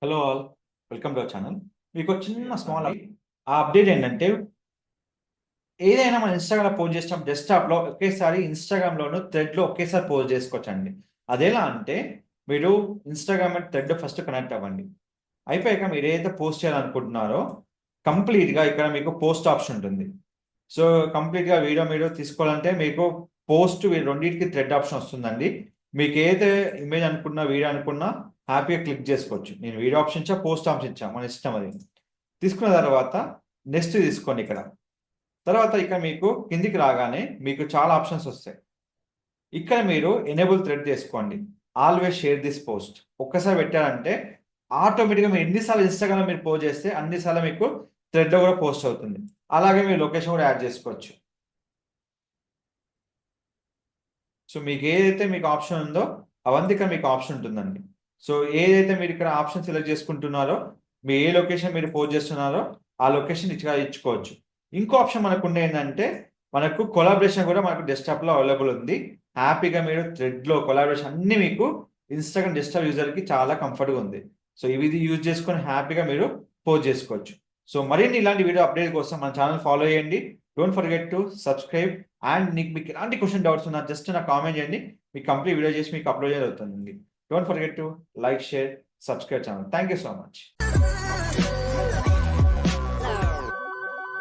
Hello all. Welcome to our channel. మీకో చిన్న small ఆ అప్డేట్ ఏంటంటే, ఏదైనా మనం ఇన్‌స్టాగ్రామ్‌లో పోస్ట్ చేసినప్పుడు డెస్క్‌టాప్‌లో ఒకేసారి ఇన్‌స్టాగ్రామ్‌లోను, థ్రెడ్‌లో ఒకేసారి పోస్ట్ చేసుకోవచ్చండి. అదెలా అంటే, మీరు Instagram and thread first connect అవ్వండి. అయిపోయాక మీరేదైతే పోస్ట్ చేయాలనుకుంటున్నారో, కంప్లీట్‌గా ఇక్కడ మీకు పోస్ట్ ఆప్షన్ ఉంటుంది. సో, కంప్లీట్‌గా వీడియో మీరు తీసుకోవాలంటే మీకు పోస్ట్ రెండిటికి థ్రెడ్ ఆప్షన్ వస్తుందండి. మీకేదైతే ఇమేజ్ అనుకున్నా, వీడియో అనుకున్నా హ్యాపీగా క్లిక్ చేసుకోవచ్చు. నేను వీడియో ఆప్షన్ ఇచ్చా, పోస్ట్ ఆప్షన్ ఇచ్చా. మన ఇష్టం అది. తీసుకున్న తర్వాత నెక్స్ట్ తీసుకోండి ఇక్కడ. తర్వాత ఇక్కడ మీకు కిందికి రాగానే మీకు చాలా ఆప్షన్స్ వస్తాయి. ఇక్కడ మీరు ఎనేబుల్ థ్రెడ్ చేసుకోండి. Always share this post. ఒక్కసారి పెట్టారంటే ఆటోమేటిక్‌గా మీరు ఎన్ని సార్లు ఇన్‌స్టాగ్రామ్‌లో మీరు పోస్ట్ చేస్తే అన్ని సార్లు మీకు థ్రెడ్‌లో కూడా పోస్ట్ అవుతుంది. అలాగే మీరు లొకేషన్ కూడా యాడ్ చేసుకోవచ్చు. సో, మీకేదైతే మీకు ఆప్షన్ ఉందో, అవంతా ఇక్కడ మీకు ఆప్షన్ ఉంటుందండి. సో, ఏదైతే మీరిక్కడ ఆప్షన్ సెలెక్ట్ చేసుకుంటున్నారో, మీ ఏ లొకేషన్ మీరు పోస్ట్ చేస్తున్నారో, ఆ లొకేషన్ ఇక్కడ ఇచ్చుకోవచ్చు. ఇంకో ఆప్షన్ మనకుండేందంటే, మనకు కొలాబరేషన్ కూడా మనకు డెస్క్‌టాప్‌లో అవైలబుల్ ఉంది. హ్యాపీగా మీరు థ్రెడ్‌లో కొలాబరేషన్ అన్నీ మీకు ఇన్‌స్టాగ్రామ్ డెస్క్‌టాప్ యూజర్‌కి చాలా కంఫర్ట్‌గా ఉంది. సో, ఇది యూజ్ చేసుకొని హ్యాపీగా మీరు పోస్ట్ చేసుకోవచ్చు. సో, మరిన్ని ఇలాంటి వీడియో అప్డేట్ కోసం మన ఛానెల్ ఫాలో చేయండి. Don't forget to subscribe. And మీకు ఎలాంటి క్వెషన్ డౌట్స్ ఉన్నా జస్ట్ నాకు కామెంట్ చేయండి. మీకు కంప్లీట్ వీడియో చేసి మీకు అప్‌లోడ్ చేయడం జరుగుతుందండి. Don't forget to like, share, subscribe channel. Thank you so much.